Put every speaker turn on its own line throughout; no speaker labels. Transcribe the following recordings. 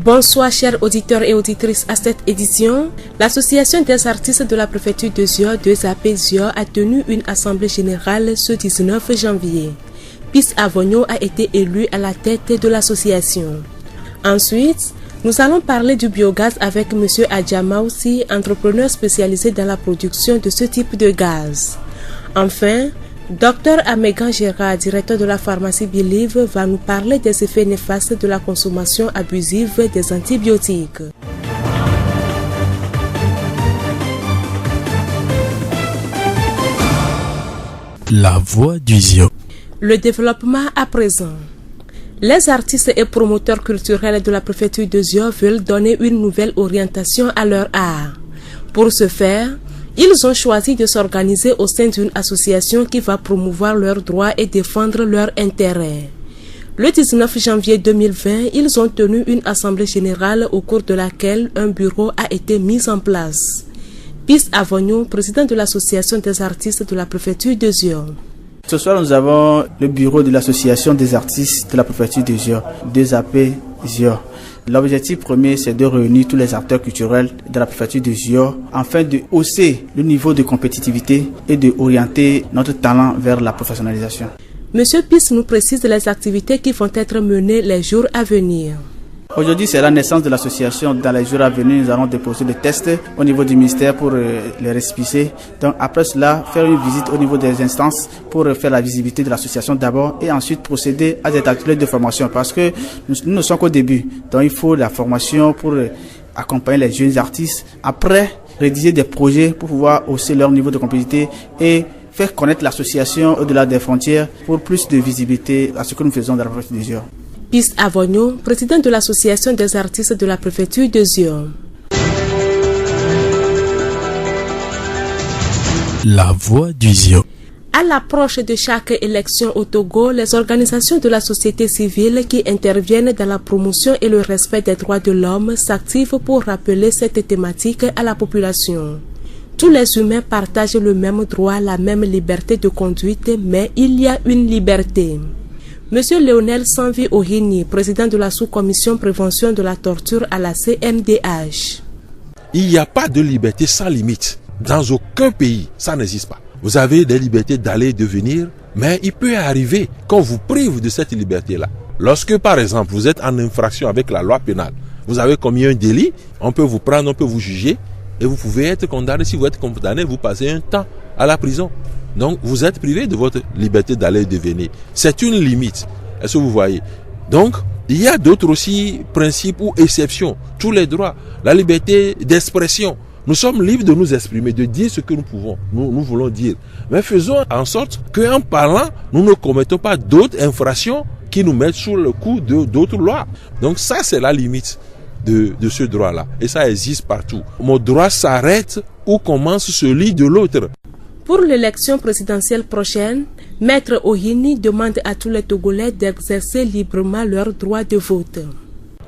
Bonsoir chers auditeurs et auditrices. À cette édition, l'Association des artistes de la préfecture de Zior, 2AP Zior, a tenu une assemblée générale ce 19 janvier. Peace Avogno a été élu à la tête de l'association. Ensuite, nous allons parler du biogaz avec M. Adjamaoussi, entrepreneur spécialisé dans la production de ce type de gaz. Enfin, Dr Amégan Gérard, directeur de la pharmacie Believe, va nous parler des effets néfastes de la consommation abusive des antibiotiques.
La voix du Zior.
Le développement à présent. Les artistes et promoteurs culturels de la préfecture de Zior veulent donner une nouvelle orientation à leur art. Pour ce faire, ils ont choisi de s'organiser au sein d'une association qui va promouvoir leurs droits et défendre leurs intérêts. Le 19 janvier 2020, ils ont tenu une assemblée générale au cours de laquelle un bureau a été mis en place. Peace Avogno, président de l'association des artistes de la préfecture de Zior.
Ce soir, nous avons le bureau de l'association des artistes de la préfecture de Zior, 2AP Zior. L'objectif premier, c'est de réunir tous les acteurs culturels de la préfecture de Zior afin de hausser le niveau de compétitivité et de orienter notre talent vers la professionnalisation.
Monsieur Peace nous précise les activités qui vont être menées les jours à venir.
Aujourd'hui, c'est la naissance de l'association. Dans les jours à venir, nous allons déposer des tests au niveau du ministère pour les récépissés. Donc après cela, faire une visite au niveau des instances pour faire la visibilité de l'association d'abord et ensuite procéder à des ateliers de formation parce que nous ne sommes qu'au début. Donc il faut la formation pour accompagner les jeunes artistes. Après, rédiger des projets pour pouvoir hausser leur niveau de compétitivité et faire connaître l'association au-delà des frontières pour plus de visibilité à ce que nous faisons dans la préfecture de Zior.
Peace Avogno, président de l'association des artistes de la préfecture de Zior.
La voix du Zior.
À l'approche de chaque élection au Togo, les organisations de la société civile qui interviennent dans la promotion et le respect des droits de l'homme s'activent pour rappeler cette thématique à la population. Tous les humains partagent le même droit, la même liberté de conduite, mais il y a une liberté. Monsieur Léonel Sanvi Ohini, président de la sous-commission prévention de la torture à la CNDH.
Il n'y a pas de liberté sans limite. Dans aucun pays, ça n'existe pas. Vous avez des libertés d'aller et de venir, mais il peut arriver qu'on vous prive de cette liberté-là. Lorsque, par exemple, vous êtes en infraction avec la loi pénale, vous avez commis un délit, on peut vous prendre, on peut vous juger, et vous pouvez être condamné. Si vous êtes condamné, vous passez un temps à la prison. Donc, vous êtes privé de votre liberté d'aller et de venir. C'est une limite. Est-ce que vous voyez? Donc, il y a d'autres aussi principes ou exceptions. Tous les droits. La liberté d'expression. Nous sommes libres de nous exprimer, de dire ce que nous pouvons, nous voulons dire. Mais faisons en sorte qu'en parlant, nous ne commettons pas d'autres infractions qui nous mettent sous le coup d'autres lois. Donc, ça, c'est la limite de ce droit-là. Et ça existe partout. Mon droit s'arrête où commence celui de l'autre.
Pour l'élection présidentielle prochaine, Maître Ohini demande à tous les Togolais d'exercer librement leur droit de vote.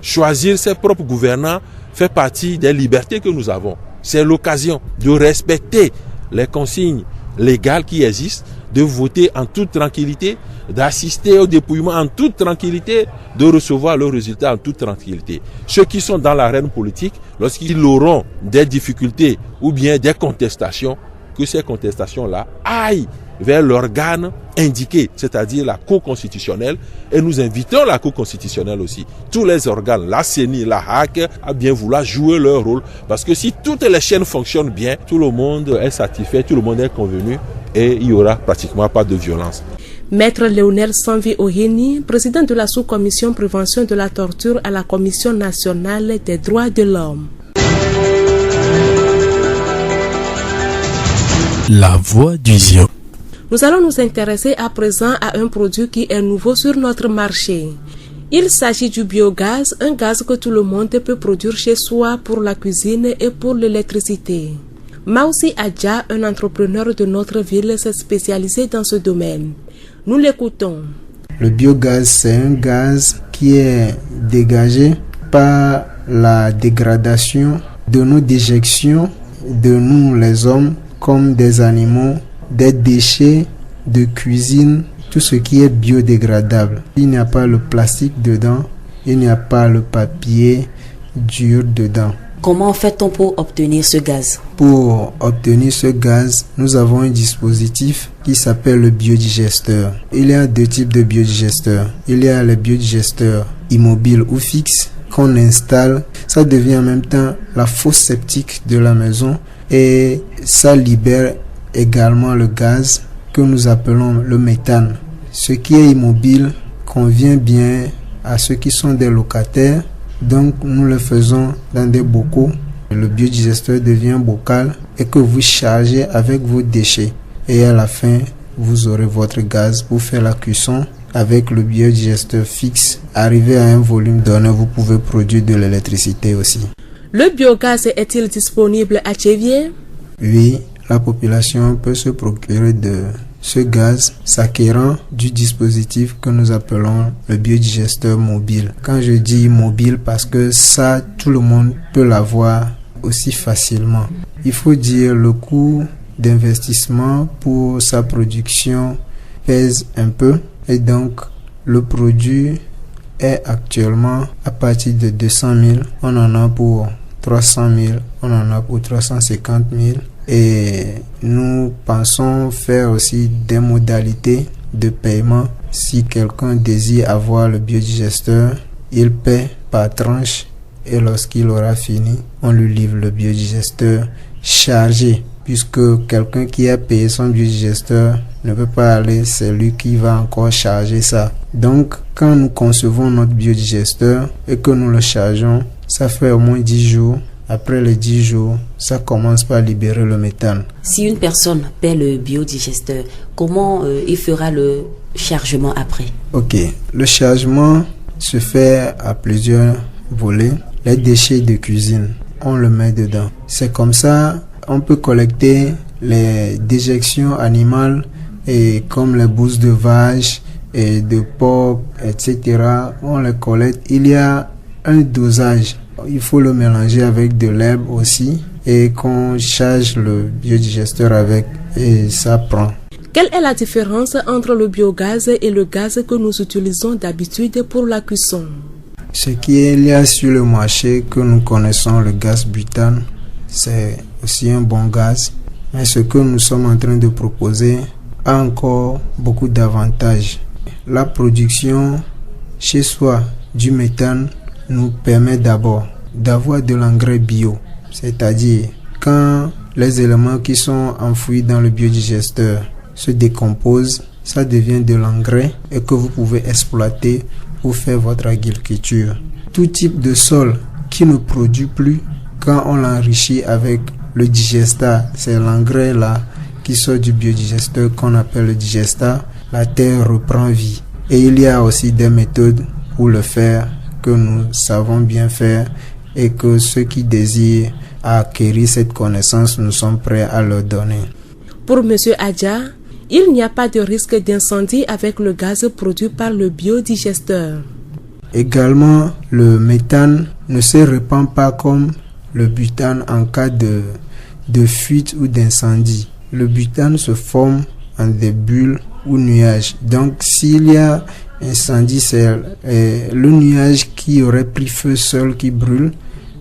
Choisir ses propres gouvernants fait partie des libertés que nous avons. C'est l'occasion de respecter les consignes légales qui existent, de voter en toute tranquillité, d'assister au dépouillement en toute tranquillité, de recevoir le résultat en toute tranquillité. Ceux qui sont dans l'arène politique, lorsqu'ils auront des difficultés ou bien des contestations, que ces contestations-là aillent vers l'organe indiqué, c'est-à-dire la Cour constitutionnelle, et nous invitons la Cour constitutionnelle aussi, tous les organes, la CENI, la HAC, à bien vouloir jouer leur rôle, parce que si toutes les chaînes fonctionnent bien, tout le monde est satisfait, tout le monde est convenu, et il n'y aura pratiquement pas de violence.
Maître Léonel Sanvi Ohini, président de la sous-commission prévention de la torture à la Commission nationale des droits de l'homme.
La voix du Zior.
Nous allons nous intéresser à présent à un produit qui est nouveau sur notre marché. Il s'agit du biogaz, un gaz que tout le monde peut produire chez soi pour la cuisine et pour l'électricité. Maoussi Adja, un entrepreneur de notre ville, s'est spécialisé dans ce domaine. Nous l'écoutons.
Le biogaz, c'est un gaz qui est dégagé par la dégradation de nos déjections, de nous les hommes, comme des animaux, des déchets de cuisine, tout ce qui est biodégradable. Il n'y a pas le plastique dedans, il n'y a pas le papier, dur dedans.
Comment fait-on pour obtenir ce gaz?
Pour obtenir ce gaz, nous avons un dispositif qui s'appelle le biodigesteur. Il y a deux types de biodigesteurs. Il y a le biodigesteur immobile ou fixe qu'on installe. Ça devient en même temps la fosse septique de la maison et ça libère également le gaz que nous appelons le méthane. Ce qui est immobile convient bien à ceux qui sont des locataires. Donc nous le faisons dans des bocaux. Le biodigesteur devient bocal et que vous chargez avec vos déchets. Et à la fin, vous aurez votre gaz pour faire la cuisson. Avec le biodigesteur fixe, arrivé à un volume donné, vous pouvez produire de l'électricité aussi.
Le biogaz est-il disponible à Tchéviers?
Oui, la population peut se procurer de ce gaz s'acquérant du dispositif que nous appelons le biodigesteur mobile. Quand je dis mobile, parce que ça, tout le monde peut l'avoir aussi facilement. Il faut dire le coût d'investissement pour sa production pèse un peu et donc le produit est actuellement à partir de 200 000. On en a pour 300 000, on en a pour 350 000. Et nous pensons faire aussi des modalités de paiement. Si quelqu'un désire avoir le biodigesteur, il paie par tranche et lorsqu'il aura fini, on lui livre le biodigesteur chargé. Puisque quelqu'un qui a payé son biodigesteur ne peut pas aller, c'est lui qui va encore charger ça. Donc, quand nous concevons notre biodigesteur et que nous le chargeons, ça fait au moins 10 jours. Après les 10 jours, ça commence par libérer le méthane.
Si une personne paie le biodigesteur, comment il fera le chargement après?
Ok, le chargement se fait à plusieurs volets. Les déchets de cuisine, on le met dedans. C'est comme ça, on peut collecter les déjections animales et comme les bousses de vache et de porc, etc. On les collecte. Il y a un dosage. Il faut le mélanger avec de l'herbe aussi et qu'on charge le biodigesteur avec et ça prend.
Quelle est la différence entre le biogaz et le gaz que nous utilisons d'habitude pour la cuisson?
Ce qu'il y a sur le marché que nous connaissons, le gaz butane, c'est aussi un bon gaz. Mais ce que nous sommes en train de proposer a encore beaucoup d'avantages. La production chez soi du méthane nous permet d'abord d'avoir de l'engrais bio. C'est-à-dire, quand les éléments qui sont enfouis dans le biodigesteur se décomposent, ça devient de l'engrais et que vous pouvez exploiter pour faire votre agriculture. Tout type de sol qui ne produit plus, quand on l'enrichit avec le digestat, c'est l'engrais là qui sort du biodigesteur qu'on appelle le digestat, la terre reprend vie. Et il y a aussi des méthodes pour le faire que nous savons bien faire et que ceux qui désirent acquérir cette connaissance, nous sommes prêts à leur donner.
Pour M. Adja, il n'y a pas de risque d'incendie avec le gaz produit par le biodigesteur.
Également, le méthane ne se répand pas comme le butane en cas de fuite ou d'incendie. Le butane se forme en des bulles ou nuages. Donc, s'il y a incendie, c'est le nuage qui aurait pris feu seul qui brûle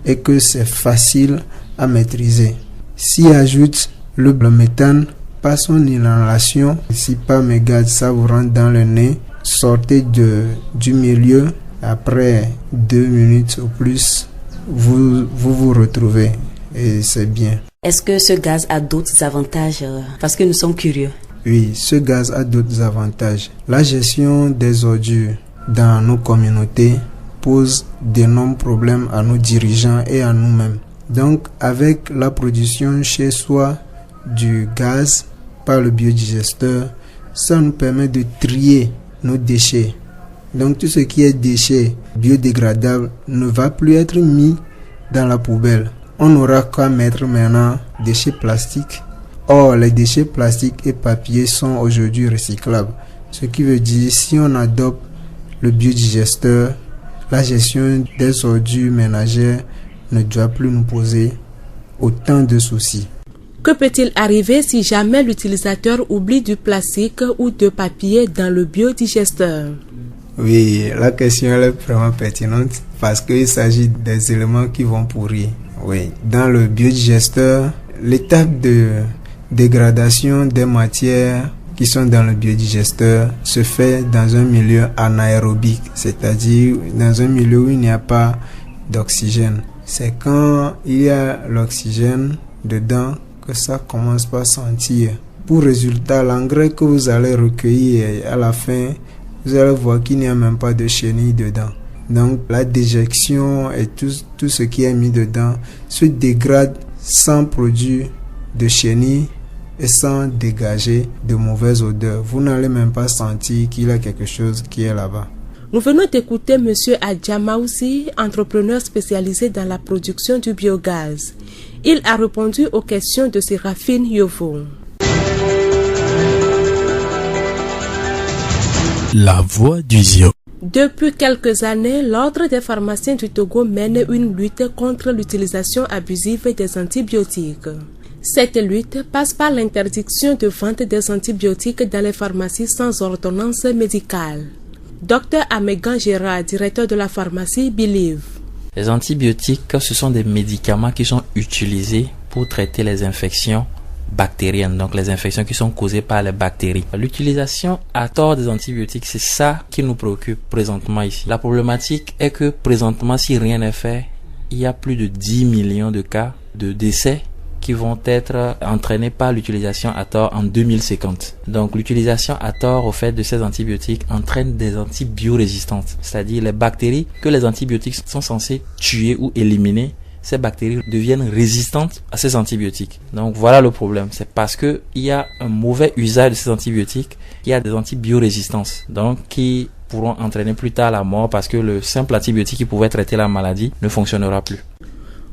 et que c'est facile à maîtriser. S'y ajoute le méthane par son inhalation, si par mégarde ça vous rentre dans le nez, sortez du milieu, après 2 minutes ou plus, vous retrouvez et c'est bien.
Est-ce que ce gaz a d'autres avantages? Parce que nous sommes curieux.
Oui, ce gaz a d'autres avantages. La gestion des ordures dans nos communautés pose d'énormes problèmes à nos dirigeants et à nous-mêmes. Donc, avec la production chez soi du gaz par le biodigesteur, ça nous permet de trier nos déchets. Donc, tout ce qui est déchets biodégradables ne va plus être mis dans la poubelle. On n'aura qu'à mettre maintenant déchets plastiques. Or, les déchets plastiques et papier sont aujourd'hui recyclables. Ce qui veut dire, si on adopte le biodigesteur, la gestion des ordures ménagères ne doit plus nous poser autant de soucis.
Que peut-il arriver si jamais l'utilisateur oublie du plastique ou de papier dans le biodigesteur?
Oui, la question elle est vraiment pertinente parce qu'il s'agit des éléments qui vont pourrir. Oui, dans le biodigesteur, l'étape de dégradation des matières qui sont dans le biodigesteur se fait dans un milieu anaérobique, c'est-à-dire dans un milieu où il n'y a pas d'oxygène. C'est quand il y a l'oxygène dedans que ça commence par sentir. Pour résultat, l'engrais que vous allez recueillir à la fin, vous allez voir qu'il n'y a même pas de chenilles dedans. Donc la déjection et tout ce qui est mis dedans se dégrade sans produire de chenilles et sans dégager de mauvaises odeurs. Vous n'allez même pas sentir qu'il y a quelque chose qui est là-bas.
Nous venons d'écouter M. Adjamaoussi, entrepreneur spécialisé dans la production du biogaz. Il a répondu aux questions de Séraphine Yovo.
La voix du ZIO.
Depuis quelques années, l'Ordre des pharmaciens du Togo mène une lutte contre l'utilisation abusive des antibiotiques. Cette lutte passe par l'interdiction de vente des antibiotiques dans les pharmacies sans ordonnance médicale. Dr Amégan Gérard, directeur de la pharmacie Believe.
Les antibiotiques, ce sont des médicaments qui sont utilisés pour traiter les infections bactériennes, donc les infections qui sont causées par les bactéries. L'utilisation à tort des antibiotiques, c'est ça qui nous préoccupe présentement ici. La problématique est que présentement, si rien n'est fait, il y a plus de 10 millions de cas de décès qui vont être entraînés par l'utilisation à tort en 2050. Donc l'utilisation à tort au fait de ces antibiotiques entraîne des antibiorésistances, c'est-à-dire les bactéries que les antibiotiques sont censés tuer ou éliminer, ces bactéries deviennent résistantes à ces antibiotiques. Donc voilà le problème, c'est parce que il y a un mauvais usage de ces antibiotiques, il y a des antibiorésistances, donc qui pourront entraîner plus tard la mort parce que le simple antibiotique qui pouvait traiter la maladie ne fonctionnera plus.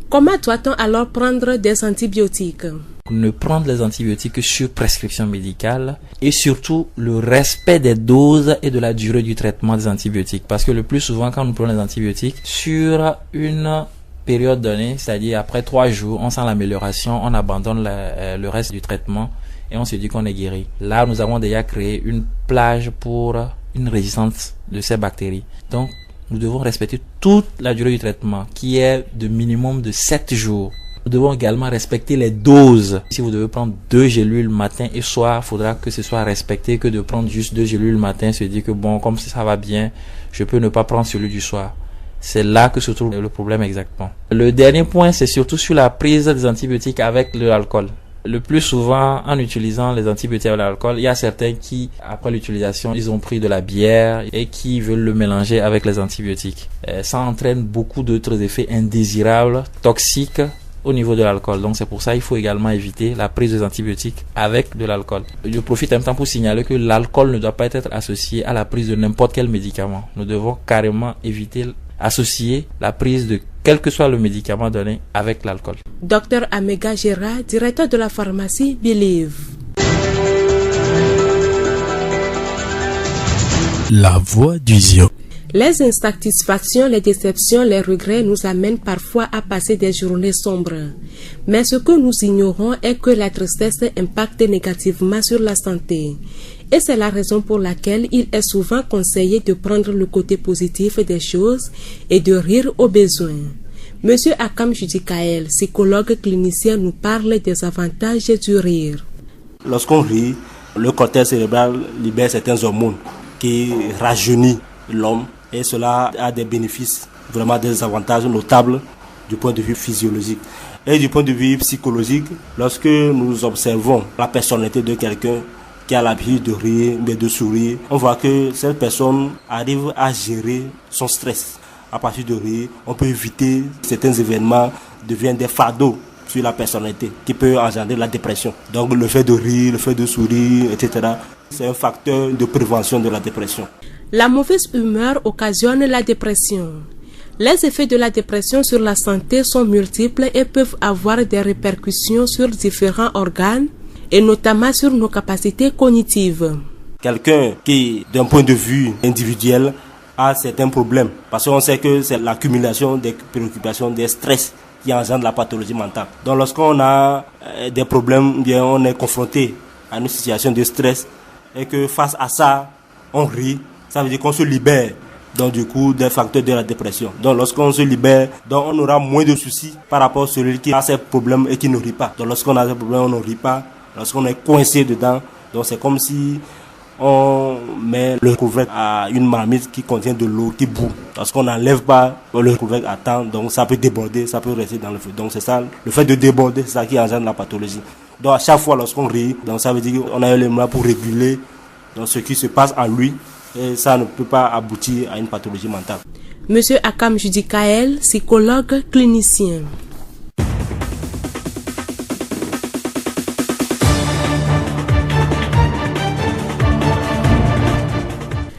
Comment doit-on alors prendre des antibiotiques?
Ne prendre les antibiotiques que sur prescription médicale et surtout le respect des doses et de la durée du traitement des antibiotiques. Parce que le plus souvent, quand nous prenons les antibiotiques, sur une période donnée, c'est-à-dire après 3 jours, on sent l'amélioration, on abandonne le reste du traitement et on se dit qu'on est guéri. Là, nous avons déjà créé une plage pour une résistance de ces bactéries. Donc, nous devons respecter toute la durée du traitement qui est de minimum de 7 jours. Nous devons également respecter les doses. Si vous devez prendre 2 gélules matin et soir, il faudra que ce soit respecté, que de prendre juste 2 gélules matin, se dire que bon, comme ça va bien, je peux ne pas prendre celui du soir. C'est là que se trouve le problème exactement. Le dernier point, c'est surtout sur la prise des antibiotiques avec l'alcool. Le plus souvent, en utilisant les antibiotiques avec l'alcool, il y a certains qui, après l'utilisation, ils ont pris de la bière et qui veulent le mélanger avec les antibiotiques. Ça entraîne beaucoup d'autres effets indésirables, toxiques au niveau de l'alcool. Donc c'est pour ça qu'il faut également éviter la prise des antibiotiques avec de l'alcool. Je profite en même temps pour signaler que l'alcool ne doit pas être associé à la prise de n'importe quel médicament. Nous devons carrément éviter associer la prise de quel que soit le médicament donné avec l'alcool.
Dr Améga Gérard, directeur de la pharmacie Believe.
La voix du ZIO.
Les insatisfactions, les déceptions, les regrets nous amènent parfois à passer des journées sombres. Mais ce que nous ignorons est que la tristesse impacte négativement sur la santé. Et c'est la raison pour laquelle il est souvent conseillé de prendre le côté positif des choses et de rire au besoin. Monsieur Akam Judikael, psychologue clinicien, nous parle des avantages du rire.
Lorsqu'on rit, le cortex cérébral libère certaines hormones qui rajeunissent l'homme et cela a des bénéfices, vraiment des avantages notables du point de vue physiologique. Et du point de vue psychologique, lorsque nous observons la personnalité de quelqu'un qui a l'habitude de rire, mais de sourire, on voit que cette personne arrive à gérer son stress. À partir de rire, on peut éviter certains événements deviennent des fardeaux sur la personnalité qui peut engendrer la dépression. Donc le fait de rire, le fait de sourire, etc., c'est un facteur de prévention de la dépression.
La mauvaise humeur occasionne la dépression. Les effets de la dépression sur la santé sont multiples et peuvent avoir des répercussions sur différents organes et notamment sur nos capacités cognitives.
Quelqu'un qui, d'un point de vue individuel, a certains problèmes, parce qu'on sait que c'est l'accumulation des préoccupations, des stress qui engendre la pathologie mentale. Donc lorsqu'on a des problèmes, bien on est confronté à une situation de stress et que face à ça, on rit, ça veut dire qu'on se libère. Donc du coup, des facteurs de la dépression. Donc lorsqu'on se libère, donc on aura moins de soucis par rapport à celui qui a ses problèmes et qui ne rit pas. Donc lorsqu'on a ses problèmes, on ne rit pas. Lorsqu'on est coincé dedans, donc c'est comme si on met le couvercle à une marmite qui contient de l'eau qui bout. Lorsqu'on n'enlève pas le couvercle à temps, donc ça peut déborder, ça peut rester dans le feu. Donc c'est ça, le fait de déborder, c'est ça qui engendre la pathologie. Donc à chaque fois lorsqu'on rit, donc ça veut dire qu'on a un élément pour réguler donc, ce qui se passe en lui. Et ça ne peut pas aboutir à une pathologie mentale.
Monsieur Akam Judikael, psychologue clinicien.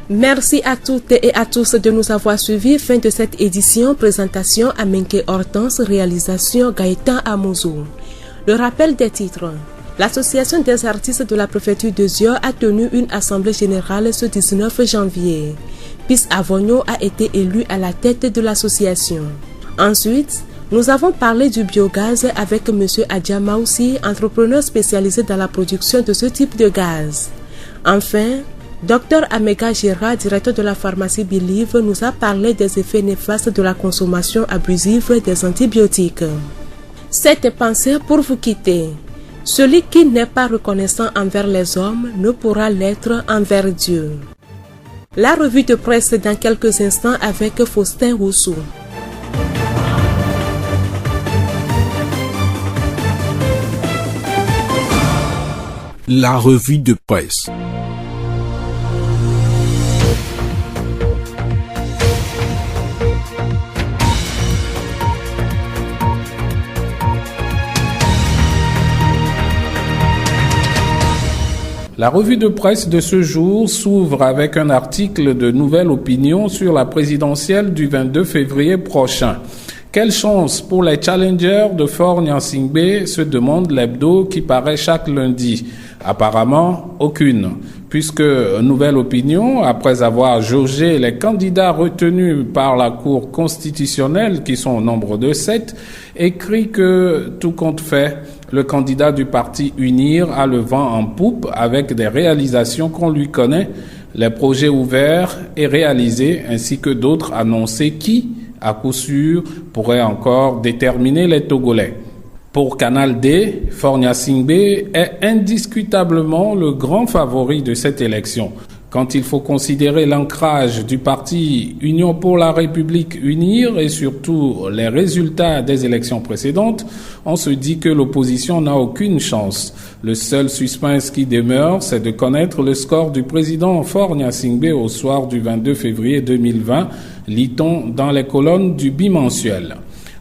Merci à toutes et à tous de nous avoir suivis. Fin de cette édition. Présentation Amenke Hortense, réalisation Gaëtan Amouzou. Le rappel des titres. L'Association des artistes de la préfecture de Zio a tenu une assemblée générale ce 19 janvier. Pis Avogno a été élu à la tête de l'association. Ensuite, nous avons parlé du biogaz avec M. Adja Maoussi, entrepreneur spécialisé dans la production de ce type de gaz. Enfin, Dr Amega Gérard, directeur de la pharmacie Believe, nous a parlé des effets néfastes de la consommation abusive des antibiotiques. Cette pensée pour vous quitter. Celui qui n'est pas reconnaissant envers les hommes ne pourra l'être envers Dieu. La revue de presse dans quelques instants avec Faustin Rousseau.
La revue de presse.
La revue de presse de ce jour s'ouvre avec un article de Nouvelle Opinion sur la présidentielle du 22 février prochain. Quelle chance pour les challengers de Faure Gnassingbé, se demande l'hebdo qui paraît chaque lundi. Apparemment, aucune, puisque Nouvelle Opinion, après avoir jaugé les candidats retenus par la Cour constitutionnelle, qui sont au nombre de 7, écrit que tout compte fait, le candidat du parti UNIR a le vent en poupe avec des réalisations qu'on lui connaît, les projets ouverts et réalisés, ainsi que d'autres annoncés qui, à coup sûr, pourraient encore déterminer les Togolais. Pour Canal D, Faure Gnassingbé est indiscutablement le grand favori de cette élection. Quand il faut considérer l'ancrage du parti Union pour la République UNIR et surtout les résultats des élections précédentes, on se dit que l'opposition n'a aucune chance. Le seul suspense qui demeure, c'est de connaître le score du président Faure Gnassingbé au soir du 22 février 2020, lit-on dans les colonnes du bimensuel.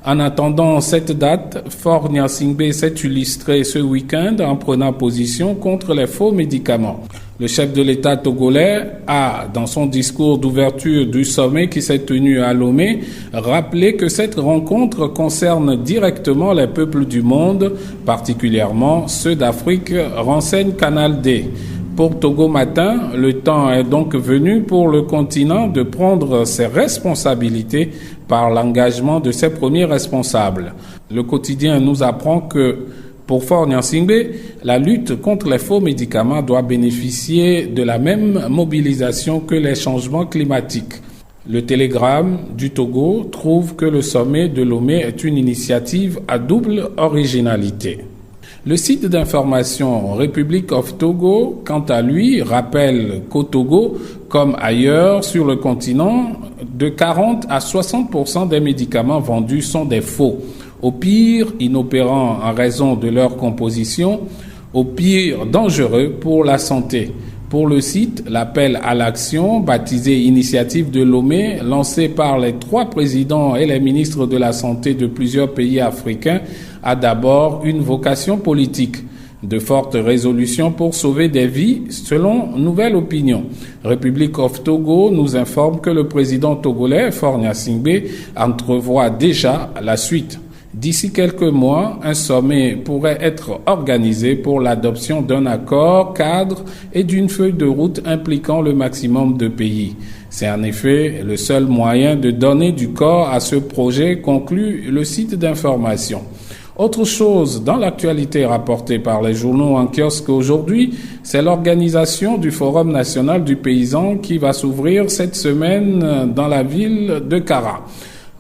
En attendant cette date, Faure Gnassingbé s'est illustré ce week-end en prenant position contre les faux médicaments. Le chef de l'État togolais a, dans son discours d'ouverture du sommet qui s'est tenu à Lomé, rappelé que cette rencontre concerne directement les peuples du monde, particulièrement ceux d'Afrique, renseigne Canal D. Pour Togo Matin, le temps est donc venu pour le continent de prendre ses responsabilités par l'engagement de ses premiers responsables. Le quotidien nous apprend que pour Faure Gnassingbé, la lutte contre les faux médicaments doit bénéficier de la même mobilisation que les changements climatiques. Le Télégramme du Togo trouve que le sommet de Lomé est une initiative à double originalité. Le site d'information Republic of Togo, quant à lui, rappelle qu'au Togo, comme ailleurs sur le continent, de 40 à 60% des médicaments vendus sont des faux. Au pire, inopérants en raison de leur composition, au pire, dangereux pour la santé. Pour le site, l'appel à l'action, baptisé Initiative de Lomé, lancé par les 3 présidents et les ministres de la Santé de plusieurs pays africains, a d'abord une vocation politique. De fortes résolutions pour sauver des vies, selon Nouvelle Opinion. Republic of Togo nous informe que le président togolais, Faure Gnassingbé, entrevoit déjà la suite. D'ici quelques mois, un sommet pourrait être organisé pour l'adoption d'un accord cadre et d'une feuille de route impliquant le maximum de pays. C'est en effet le seul moyen de donner du corps à ce projet, conclut le site d'information. Autre chose dans l'actualité rapportée par les journaux en kiosque aujourd'hui, c'est l'organisation du Forum national du paysan qui va s'ouvrir cette semaine dans la ville de Kara.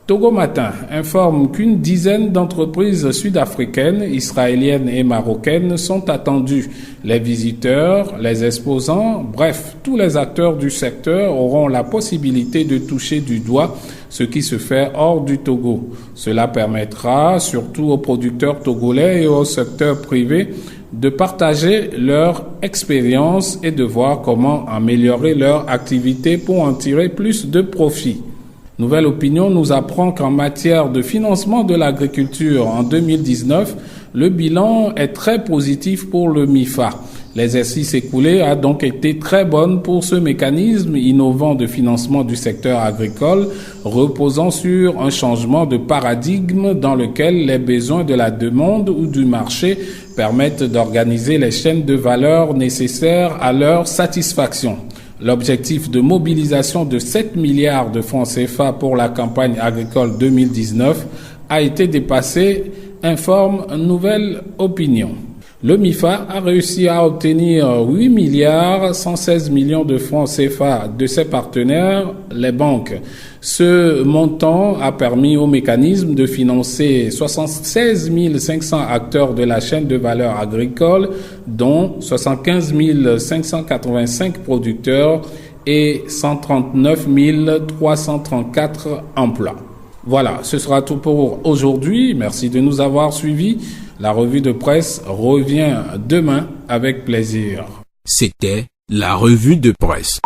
Togo Matin informe qu'une dizaine d'entreprises sud-africaines, israéliennes et marocaines sont attendues. Les visiteurs, les exposants, bref, tous les acteurs du secteur auront la possibilité de toucher du doigt ce qui se fait hors du Togo. Cela permettra surtout aux producteurs togolais et au secteur privé de partager leur expérience et de voir comment améliorer leur activité pour en tirer plus de profit. Nouvelle Opinion nous apprend qu'en matière de financement de l'agriculture en 2019, le bilan est très positif pour le MIFA. L'exercice écoulé a donc été très bon pour ce mécanisme innovant de financement du secteur agricole, reposant sur un changement de paradigme dans lequel les besoins de la demande ou du marché permettent d'organiser les chaînes de valeur nécessaires à leur satisfaction. L'objectif de mobilisation de 7 milliards de francs CFA pour la campagne agricole 2019 a été dépassé, informe Nouvelle Opinion. Le MIFA a réussi à obtenir 8 milliards 116 millions de francs CFA de ses partenaires, les banques. Ce montant a permis au mécanisme de financer 76 500 acteurs de la chaîne de valeur agricole, dont 75 585 producteurs et 139 334 emplois. Voilà, ce sera tout pour aujourd'hui. Merci de nous avoir suivis. La revue de presse revient demain avec plaisir.
C'était la revue de presse.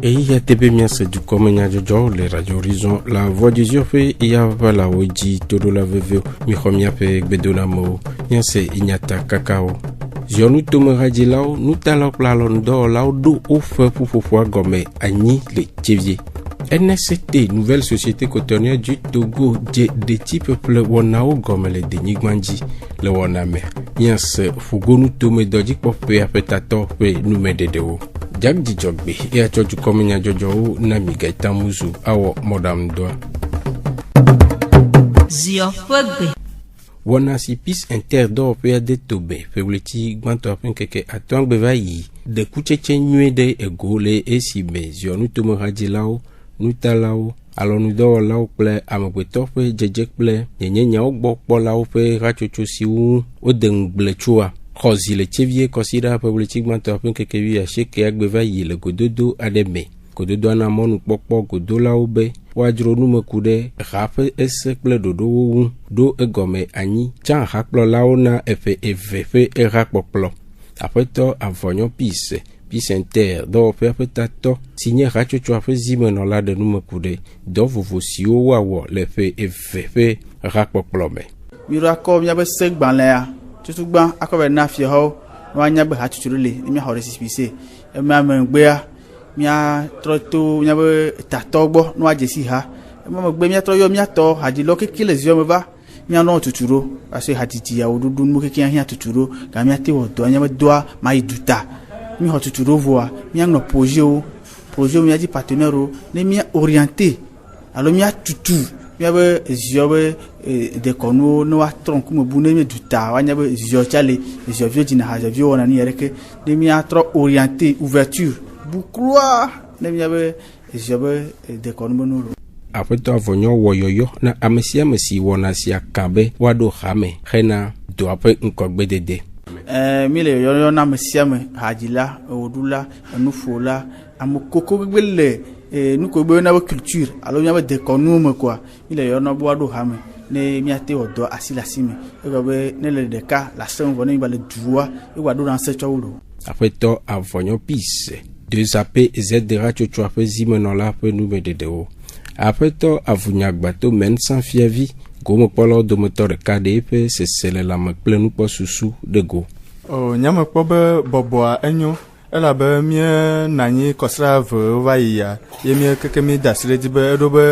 Et il y a TB Mias du Comenia Jojo, les Radio Horizon, la voix du Ziofe, il y a la Oji, Todo la Veveo, Mihomiape, Bedonamo, Nianse, Inyata, Kakao. Zionu Tomera Dilao, nous talons plalondo, laudo, au feu pour pouvoir gommer, Agni, les Tchevier. NST, nouvelle société cotonnière du Togo, de type peuple Wanao gomme les Denigmanji, le Waname. Nianse, Fugonu Tome Doji Popé, Apetator, nous mededeo. Jack di Jogbe, et à Jojo Komenya Jojo, Nami Gaita Muzu, Awo Modam Doa.
Zio Fogbe.
Wana si pis interdor pe de tobe, feuleti gbanto apen keke atwang bevayi, de kucheche nyuede e gole e sibe, zio nu tomo hadilao, nu talao, alors nous dort là au plaît à me pétofe djejek plaît, nyenye ogbo polao pe rachocho siu, odeng blechua. Kozi le tchevier considère politiquement torpin que kevi a cheke agbevayi le gododo ademe. Gododo anamonu pokpo godola obe. Wadro nume kude rafe esekple dodo do egome ani. Chan hakplo laona efe evfe e rakpoplo. Après to avonyon pis inter do perpetato signé rachocho afe zimeno la de nume kude. Do vovosio wawo le fe evfe rakpoplo me.
Mirako miabe sek banlea. Tutugba akobe na fie ho wa nya be ha tuturule mi ha resi spise e ma mengbe mi a troto nya be tatogbo no ajesi ha e ma mengbe mi a troyo mi ato hadi lo kekele zio me ba mi a no tuturo ase haditi ya odudu mu keke ya tuturo ga mi ate odo nya be doa ma iduta mi ho tuturo voa mi a no projet mi a di partenaire ne mi orienté alors mi a tutu mi a be zio be de kono no wa tronku mo bu ne mi duta wa nya be zio chale zio vio dina ha vio na ni ereke ne mi a trop orienté ouverture bukroa ne mi a be zio be de kono no
après to avonyo woyoyo na amesi wona si akabe wado hame hena do après nkogbe dede
mi le yo na amesi hajila odula nufola amokoko gbele nous ko na culture alors mi a de kono mo quoi il est yo na bo wado hame ne miate odo asila sime egobe ne le deka la son vone ba le duwa e wado dans ce chawlo
après to avonyo pis deux AP z de radio tu après zimeno la pe nous mededeo après to avunya gbato men sans fiavi gomo polo do moteur KDP c'est la mak plenu po susu de go
o nyama ko be bobo enyo
elabe mie nanyi kɔsra ve va yia ye mie keke mi dasi ɖe dzi be eɖo be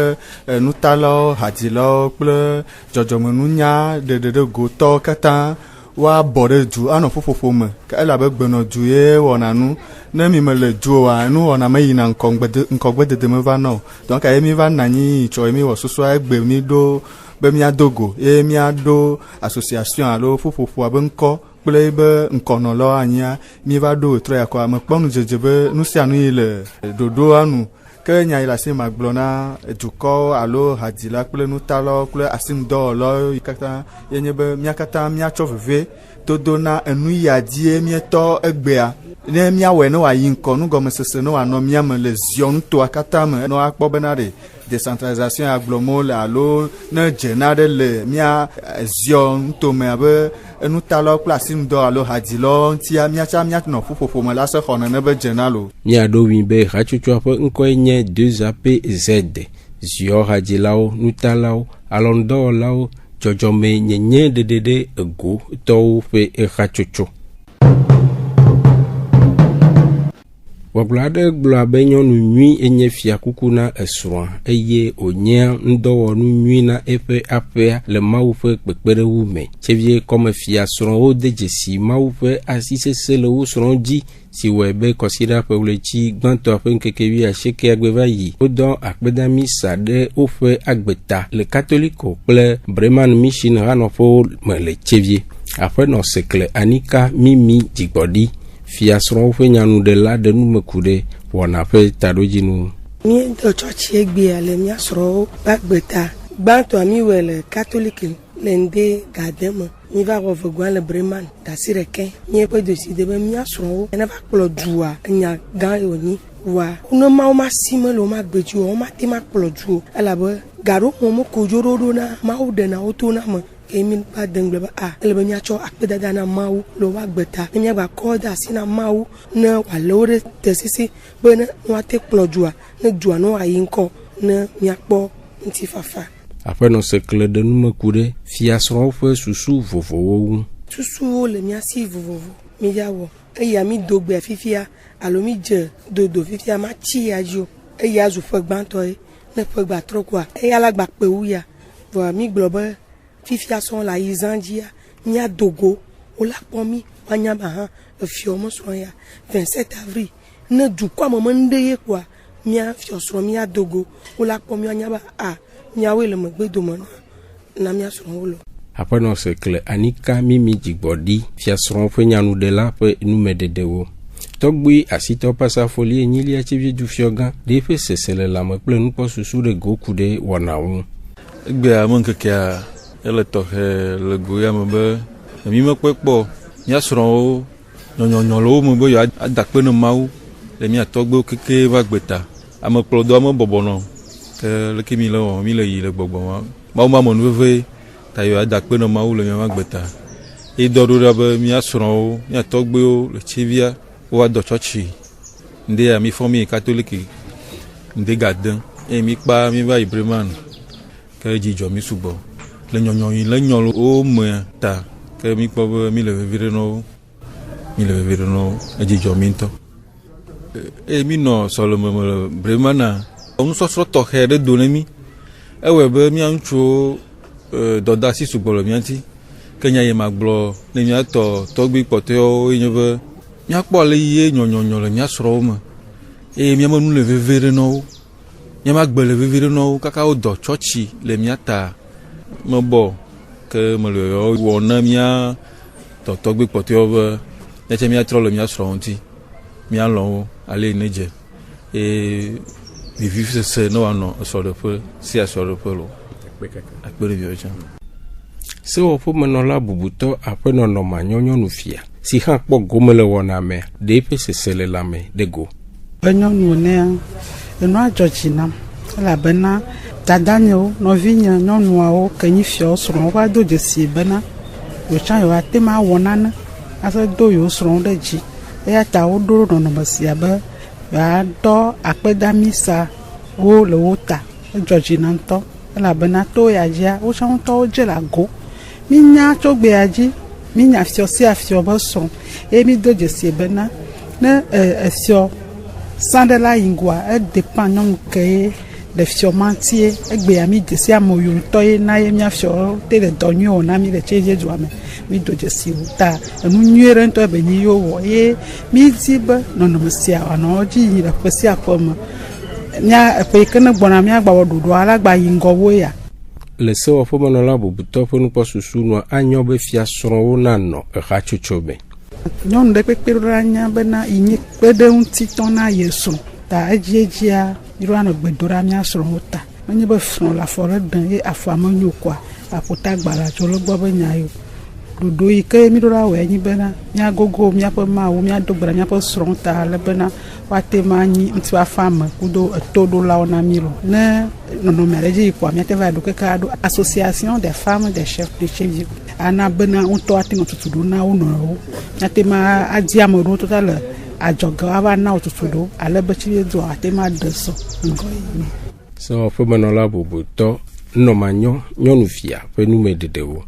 nutalawo hadzilawo kple dzɔdzɔmenunya ɖeɖe gotɔwo katã woabɔ ɖe du anɔ ƒuƒoƒo me elabe gbenɔ du ye wɔna nu ne mi me le du wa nu wɔna me yina ŋkɔgbedede me va nɔ donc ye mi va nanyi tsɔ ye mi wɔ susua egbe mi ɖo be miado go ye miado association alo ƒuƒoƒo abe ŋkɔ kple be ŋkɔnɔlawo anyia mi va ɖo trɔ yakɔ ame kpɔnu dzedze be nu sia nu yi le ɖoɖoa nu ke nya yi le asi ma gblɔ na dukɔwo alo hadzila kple nutalawo kple asinudɔwɔlawo yi katã ye nye be mía katã míatsɔ veve dodo na enu ya die mietɔ egbea ne miawɔe ne wòayi ŋkɔ nugɔmesese ne wòanɔ mía me le ziɔnu toa katã me ne woakpɔ bena ɖe décentralisation agblɔmɔ le alo ne dzena ɖe le mía ziɔnu tome abe enutalawo kple asinudɔ alo hadzilawo ŋutia míatsa míanɔ ƒuƒoƒo me la se xɔ nene be dzena lo.
Míaɖo wi be hatsotsoa ƒe ŋkɔe nye 2APZ, ziɔ hadzilawo, nutalawo, alɔnudɔwɔlawo, dzɔdzɔme nyenye ɖeɖe ego tɔwo ƒe hatsotso. Wɔgblɔ aɖe gblɔ be nyɔnu nyui enye fiakuku na esrɔ̃a eye wònye ŋdɔwɔnu nyui na eƒe aƒea le Mawu ƒe kpekpeɖeŋu me. Tsevie kɔmefia srɔ̃wo de dzesi Mawu ƒe asi sesẽ le wo srɔ̃wo dzi si wɔe be kɔsiɖa ƒe ɣleti gbãtɔa ƒe ŋkeke 19 agbe va yi. Wodɔ akpedami sa ɖe woƒe agbeta le Katoliko kple Bremen Mission hanɔƒewo me le Tsevie. Aƒenɔ Sekle Anika Mimi Dzigbɔɖi fiasrɔ̃wo ƒe nyanuɖela ɖe numeku ɖe wɔna ƒe taɖodzinu.
Míedo tsɔtsi egbea le mía srɔ̃wo ƒe agbeta. Gbãtɔa mi wɔe le Katoliki le ŋde gademe. Mi va wɔ vegɔa le Bremen dasi ɖeke. Míeƒe deside be mía srɔ̃wo ne va kplɔ dua enya gã ye wònyi. Wa ne mawo ma si me le wo ma gbedzi o, wo ma te ma kplɔ du o. Elabe gaɖo me ko dzo ɖoɖo na Mawu ɖena wo to na me. Ke mi ba dengbe be ele be miatsɔ akpedada na Mawu le wo agbeta ne miagba kɔ de asi na Mawu ne wòale wo ɖe tesisi be ne woate kplɔ dua ne dua ne wòayi ŋkɔ ne miakpɔ ŋutifafa.
Aƒenɔ Sekle ɖe numeku ɖe fiasrɔ̃wo ƒe susu vovovowo ŋu.
Susuwo le mia si vovovo mi ya wɔ eya mi do gbea fifia alo mi dze dodo fifia ma tsi ya dzi o eya zu ƒe gbãtɔ ye ne ƒe gba trɔ koa eya la gba kpe wu ya vɔa mi gblɔ be fifia sɔn la yi zã dzia mía dogo wola kpɔ mi woanya ba hã efiɔ me srɔ̃ ya 27 avril ne dukɔ me ŋɖe ye koa mía fiɔ srɔ̃ mía dogo wola kpɔ mi woanya ba míawoe le megbe dome na mía srɔ̃wo lo.
Aƒenɔ Sekle Anika Mimi Dzigbɔɖi fiasrɔ̃ ƒe nyanuɖela ƒe numeɖeɖewo. Tɔgbi asitɔ pasafoli enyilia Tsevie du fiɔgã ɖe eƒe sese le lãme kple nukpɔsusu ɖe goku ɖe wɔnawo.
Egbea me ŋkekea ele tɔxɛ le go ya me be mi mekpɔe kpɔ mía srɔ̃wo nyɔnyɔnyɔ le wo me be yewoada kpe ne Mawu le mía tɔgbewo keke va gbeta ame kplɔdɔ ame bɔbɔnɔ ke leke mi le wɔ mi le yi le gbɔgbɔ Mawu ma me nu veve ta yewoada kpe ne Mawu le mía gbeta ye dɔ ɖo ɖa be mía srɔ̃wo mía tɔgbewo le Tsevia wova dɔ tsɔtsi ŋdea mi fɔ mi Katoliki ŋde gade eye mi kpa mi va yi Bremen ke dzidzɔ mi sugbɔ le nyɔnyɔ le nyɔ wo me ta ke mi kpɔ be mi le vevi ɖe nɔwo edzidzɔ mi ŋutɔ eye mi nɔ sɔleme me le Bremena nusɔsrɔ̃ tɔxɛ ɖe do ne mi ewɔe be mía ŋutsuwo dɔdeasi sugbɔ le mía ŋuti ke nya ye ma gblɔ ne mía tɔgbi kpɔtɔewo nye be míakpɔ ale ye nyɔnyɔnyɔ le mía srɔ̃wo me eye míame nu le vevi ɖe nɔwo míame agbe le vevi ɖe nɔwo kaka wo dɔ tsɔtsi le mía ta mebɔ ke mele wɔ na mía tɔgbi kpɔtɔewo be netse míatrɔ le mía srɔ̃wo ŋuti míalɔ wo ale ne dze eye vivi sese ne wòanɔ esrɔ̃ɖeƒe si esrɔ̃ɖeƒe lo akpe ɖe viwo tsã.
Sewɔƒemenɔla bubutɔ aƒenɔ Nɔma nyɔnyɔnu fia si hã kpɔ gome le wɔna mea ɖe eƒe sese le lãme ɖe go.
Be nyɔnu nea enua dzɔdzi nam elabena dadanyewo nɔvinye nyɔnuawo ke nyi fiawo srɔ̃wo va do dzesi bena yotsã yewoate ma wɔ nane ase do yewo srɔ̃wo ɖe dzi eya ta woɖo nɔnɔme sia be yewoadɔ akpedamisa wo le wo ta edzɔdzi na ŋutɔ elabena to ya dzia wotsã ŋutɔwo dze le ago minya tso gbea dzi minya fiɔ sia fiɔ be srɔ̃ eye mi do dzesi bena ne efio sandela ingwa e dépend non ke le fio mantie egbe ami de sia moyo toye na ye mia fio te le donyo na mi le cheje joame mi do je si uta enu nyere nto be ni yo wo ye mi zibe no no sia ono ji ni le pesia pom nya pe kana bona mi agba wododo ala gba yingo wo ya
le so fo mono la bubuto fo nu posusu no anyo be fia soro wo na no e ha chochobe
nyon de pe ranya be na inye pe de un titon na yesu ta ejejia irano gbedora mi asoro ta onye be fun la fore dan e afamo nyokwa apota gbara jolo gbo be nyayo dodo ike mi dora we nyi be na nya gogo mi apo ma wo mi adogbara mi apo soro ta le be na wate ma nyi nti afama kudo todo la ona miro ne no mereji kwa mi te va do ka do association des femmes des chefs de chez ana bena un to ati no tutudo na uno ate ma aji amoro to tala ajoga aba na tutudo ale bechi do ate ma deso ngoyi
so fo manola bubuto no manyo nyonu fia pe nu mededewo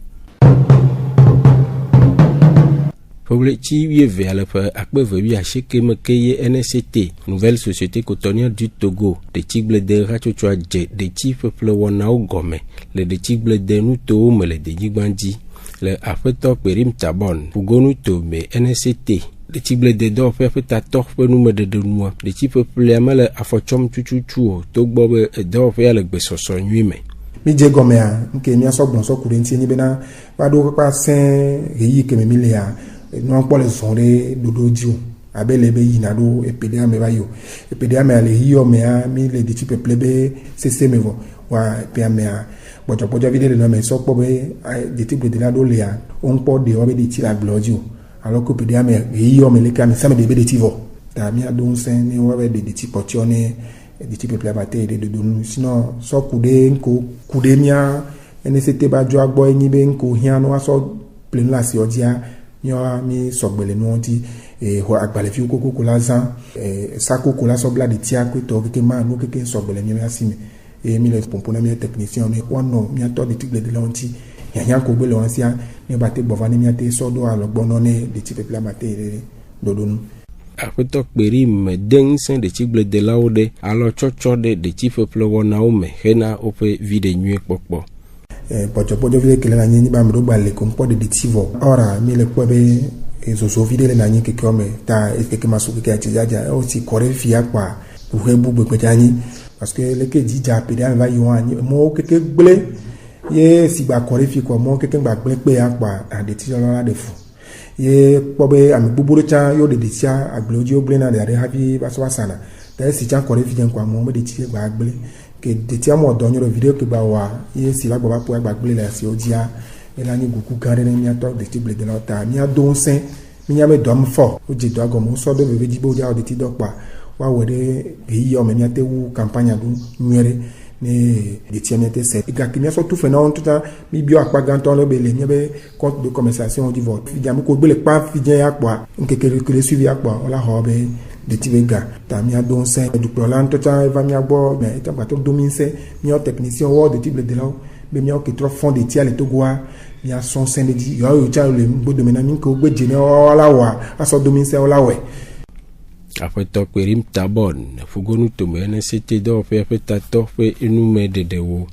Poble chi wie vers le akbeve bi acheke mekeye NST nouvelle société cotonnière du Togo de Tigle de Rachochoa de chi peuple wona ogome le de Tigle de nuto me le de Jigbanji le afeto perim tabon pugonu to me NST de Tigle de do fefeta tor pe nu me de noa de chi peuple amale afochom chuchuchu to gbobe do fe ale gbesoso nyime
mi je gome a nke mi aso gbon so kurenti ni bena wa do pa sen reyi ke mi le a non pour les sonner dodo dio abele be yina do epede ame ba yo epede ame ale hiyo me a mi le di type plebe cc me vo wa pe ame a bojo vide le no me so po be di type de la do le a on po de obe di ti la glodio alors que epede ame hiyo me le ka me sa me de be de ti vo ta mi a don sen ni wa be de ti potione di type plebe ate de do sinon so kude mia NCT ba jo agbo yin be nko hian no so plein la si odia nyoa mi sogbele no ti ho agbale fi koko la zan sako ko la sobla de tia ko to ke ma no ke sogbele mi asime mi le pompona mi technicien mi wono mi to de tigle de lonti yan ko gbele won sia ni ba te bovani mi ate so do alogbo no ne de ti pepla mate dodonu
apeto peri me den sen de tigle de laude alo chocho de ti pepla wona o me hena ope vide nyu popo
pocho vile kele na nyinyi ba mdo gbale ko mpo de tivo ora mi le ko be ezozo vide le na nyi ke kome ta ke masuku ke atijaja o ti kore fia kwa uhebu gbe tani parce que le ke dija pe da va yo ani mo ke gble ye si gba kore fi ko mo ke gba gble pe apa ade ti lo de fu ye po be ami buburu cha yo de tia agloji o gble na de happy baswa sana da si cha kore fi den kwa mo de ti gba gble que de tia mo donyo le video que ba wa ye si la gba po gba gble la si odia e la ni guku gare na mi ato de ti ble de la ta mi adon sen mi nya me dom fo o je do ago mo so do be di bo dia o de ti dokpa wa wede yi o me mi ate wu campagne du nwere ne de tia mi ate se ga ki mi so tu fe na on tuta mi bio akpa ganton le be le mi be compte de conversation di vote fi jam ko gbe le pa fi je akpa nkekere kele suivi akpa o la ho be de tivega ta mi adon sen du prolan to ta va mi agbo me ta to dominse mi o technicien wo de tible de la be mi o ke trop fond de tia le togoa mi a son sen de di yo cha le gbo de mena mi ko gbe jene o la wa aso dominse o la we
apeto perim tabon fugonu to me NCT do fe to fe inu me de wo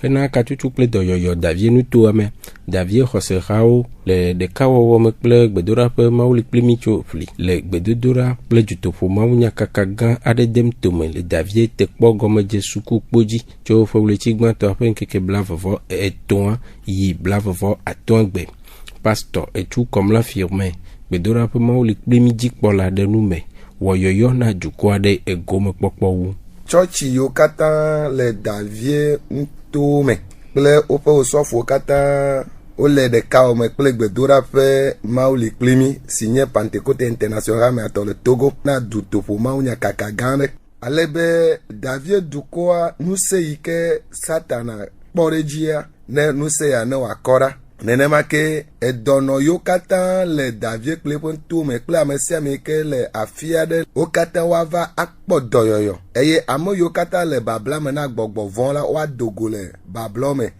na katutu ple do yo davie nu to ame davie khose khao le de kawo wo me ple gbedora pe mauli ple mi cho fli le gbedodora ple juto fo mawunya kakagan ade dem to me le davie te kpo gome je suku kpoji cho fo le tigma to pe keke blavo et ton yi blavo aton gbe pastor et tout comme l'affirmait gbedora pe mauli ple mi dik pola de nu me wo yo na juko ade e gome popo wu
churchi yo kata le davie me ple ope osofo kata o le de ka me ple gbedora pe mauli klimi signé Pentecôte international me ato le Togo na du topo maunya kakagane alebe davie dukoa nu se ike satana porejia ne nu se ya ne wakora nene make edono yo kata le davie klepon tu me kple amesia me ke le afia de o kata wa va akpo doyoyo eye amo yo kata le babla me na gbogbo von la wa dogo le bablo me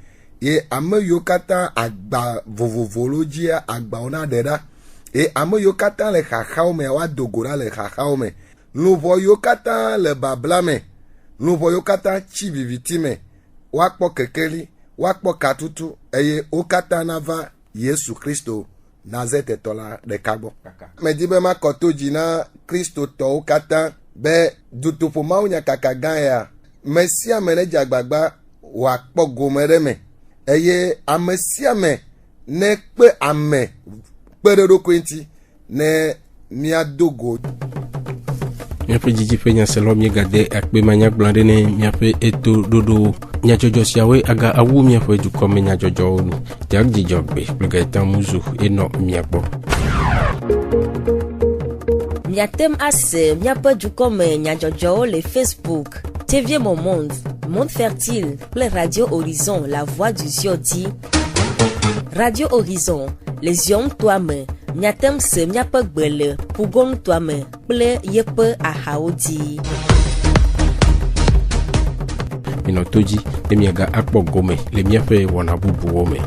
ye ame yiwo katã agba vovovolo dzia agbawo na ɖe ɖa ye ame yiwo katã le xaxawo me woado go ɖa le xaxawo me luʋɔ yiwo katã le babla me luʋɔ yiwo katã tsi viviti me woakpɔ kekeli woakpɔ katutu eye wo katã nava Yesu Kristo Nazaretɔ la ɖeka gbɔ. Medi be makɔ to dzi na kristotɔwo katã be dutoƒo mawunyakaka gã ya me sia me ne dze agbagba wòakpɔ gome ɖe me eye ame sia me ne kpe ame kpe ɖe ɖokui ŋuti ne míado go.
Miaƒe dzidziƒe nyaselɔ miegade akpe manyagblɔ ɖe ne miaƒe eto ɖoɖo nyadzɔdzɔ siawoe aga awu miaƒe dukɔme nyadzɔdzɔwo nu. Tiag Dzidzɔgbe kple Gaëtan Muzu enɔ miagbɔ.
Miatem ase miaƒe dukɔme nyadzɔdzɔwo le Facebook, TV Mon Monde, Monde Fertile kple Radio Horizon, La Voix du Zioti. Radio Horizon, les zion toame. Miatem se miaƒe gbe le Pugon toame kple yeƒe ahawo dzi.
Minɔ to dzi ne miaga akpɔ gome le miaƒe wɔna bubuwo me.